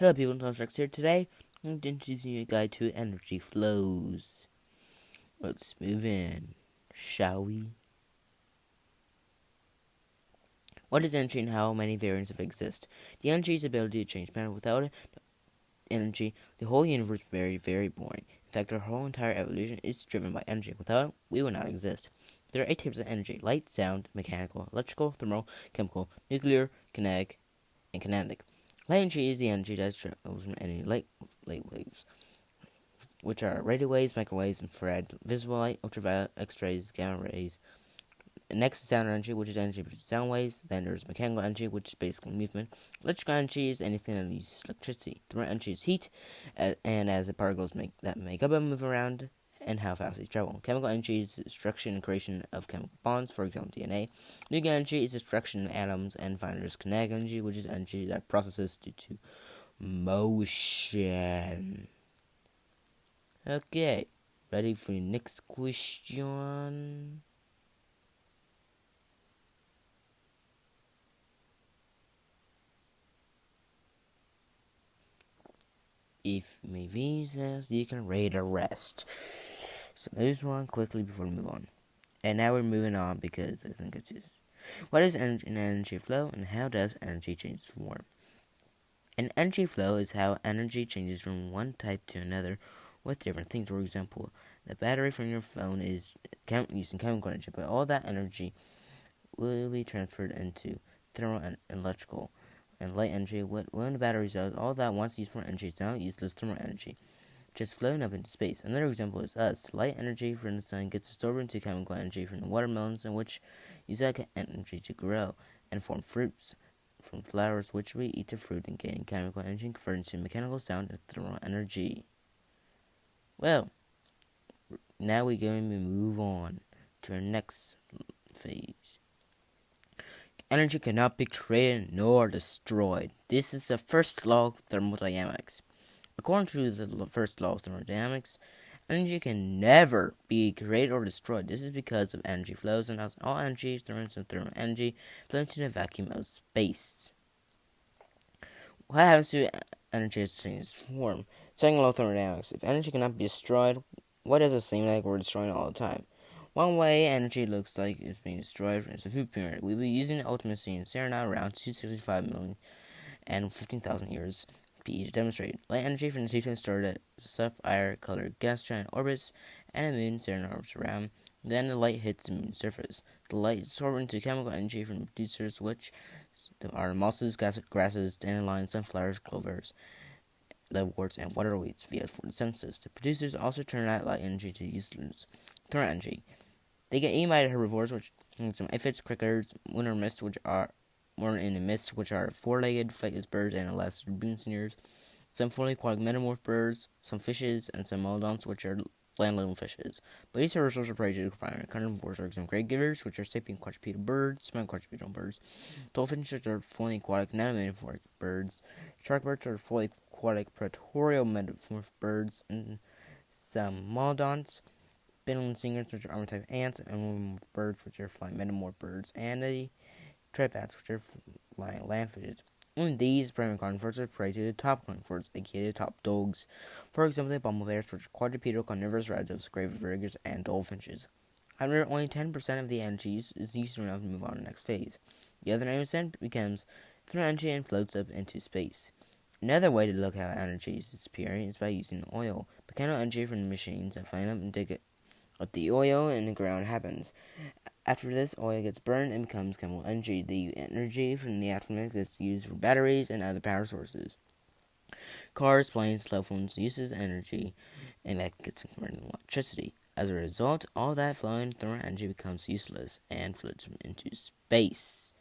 Hello people, Constructs here. Today, I'm going to introduce you a guide to energy flows. Let's move in, shall we? What is energy and how many variants of it exist? The energy's ability to change matter. Without energy, the whole universe is very, very boring. In fact, our whole entire evolution is driven by energy. Without it, we would not exist. There are 8 types of energy: light, sound, mechanical, electrical, thermal, chemical, nuclear, kinetic, and kinetic. Light energy is the energy that travels from any light waves, which are radio waves, microwaves, infrared, visible light, ultraviolet, X-rays, gamma rays. Next is sound energy, which is energy produced sound waves. Then there's mechanical energy, which is basically movement. Electrical energy is anything that uses electricity. Thermal energy is heat, and as the particles make up and move around, and how fast they travel. Chemical energy is the destruction and creation of chemical bonds, for example, DNA. Nuclear energy is destruction of atoms, and finally there's kinetic energy, which is energy that processes due to motion. Okay, ready for your next question? If my visas, you can read the rest. So let's one quickly before we move on. And now we're moving on because I think it's just. What is an energy flow and how does energy change form? An energy flow is how energy changes from one type to another with different things. For example, the battery from your phone is using chemical energy, but all that energy will be transferred into thermal and electrical and light energy. When the battery does, all that once used for energy is now useless thermal energy, just floating up into space. Another example is us. Light energy from the sun gets absorbed into chemical energy from the watermelons, in which use that energy to grow and form fruits from flowers, which we eat the fruit and gain chemical energy and convert into mechanical sound and thermal energy. Well, now we're going to move on to our next phase. Energy cannot be created nor destroyed. This is the first law of thermodynamics. According to the first law of thermodynamics, energy can never be created or destroyed. This is because of energy flows, and all energy is thermal and thermal energy flow into the vacuum of space. What happens to energy as it changes form? Second law of thermodynamics. If energy cannot be destroyed, what does it seem like we're destroying all the time? One way energy looks like it's being destroyed is the food pyramid. We'll be using the ultimate scene now around 265 million and 15,000 years PE to demonstrate. Light energy from the sequence started at sapphire-colored gas giant orbits and the moon Saturn orbits around. Then the light hits the moon's surface. The light is absorbed into chemical energy from producers, which are mosses, grasses, dandelions, sunflowers, clovers, liverworts, and water weeds via photosynthesis. The producers also turn that light energy to useless thermal energy. They get eaten by the herbivores, which include some aphids, crickets, lunar mists, which are born in the mist, which are four-legged, flightless birds and elastic boonsingers, some fully aquatic metamorph birds, some fishes, and some molodonts, which are land-living fishes. But these herbivores are prey to primary carnivores, are some great givers, which are sapient quadrupedal birds, small quadrupedal birds. Dolphins are fully aquatic, non-metamorphic birds. Shark birds are fully aquatic, predatorial metamorph birds, and some molodonts. Spindle singers, which are armor-type ants, and birds, which are flying metamorph birds, and the tripats, which are flying land fishes. And these primary carnivores are prey to the top carnivores, aka the top dogs. For example, the bumblebears, which are quadrupedal carnivorous relatives of gravedigger's and goldfinches. However, only 10% of the energy is used enough to move on to the next phase. The other 90% becomes thermal energy and floats up into space. Another way to look at how energy is disappearing is by using oil. Mechanical energy from the machines that find up and dig it. What the oil in the ground happens. After this, oil gets burned and becomes chemical energy. The energy from the aftermath gets used for batteries and other power sources. Cars, planes, cell phones uses energy, and that gets converted into electricity. As a result, all that flowing thermal energy becomes useless and floats into space.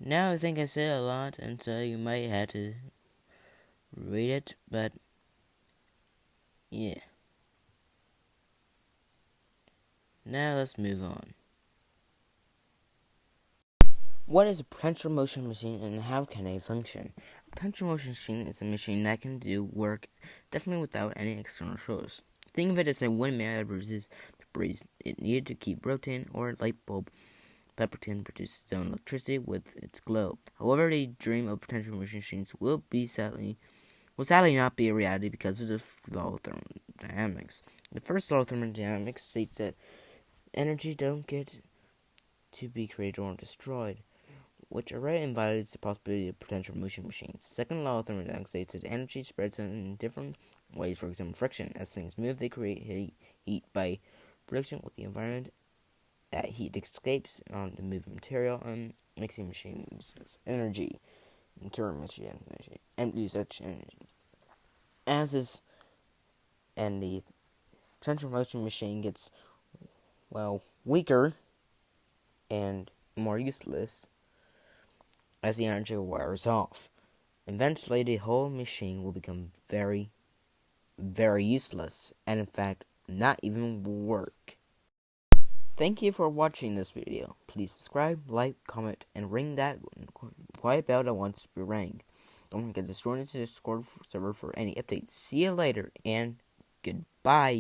Now I think I said a lot, and so you might have to read it, but yeah. Now let's move on. What is a potential motion machine and how can they function? A potential motion machine is a machine that can do work definitely without any external source. Think of it as a windmill that produces the breeze it needed to keep rotating, or a light bulb that pretend produces its own electricity with its globe. However, the dream of potential machines will sadly not be a reality because of the law of thermodynamics. The first law of thermodynamics states that energy don't get to be created or destroyed, which already invalidates the possibility of potential motion machines. The second law of thermodynamics states that energy spreads in different ways, for example, friction. As things move, they create heat by friction with the environment. That heat escapes on the moving material and makes the machine use energy. In turn, machine energy and use such energy. As is, and the potential motion machine gets weaker and more useless as the energy wears off. Eventually, the whole machine will become very, very useless, and in fact, not even work. Thank you for watching this video. Please subscribe, like, comment, and ring that quiet bell that wants to be rang. Don't forget to join the Discord server for any updates. See you later, and goodbye.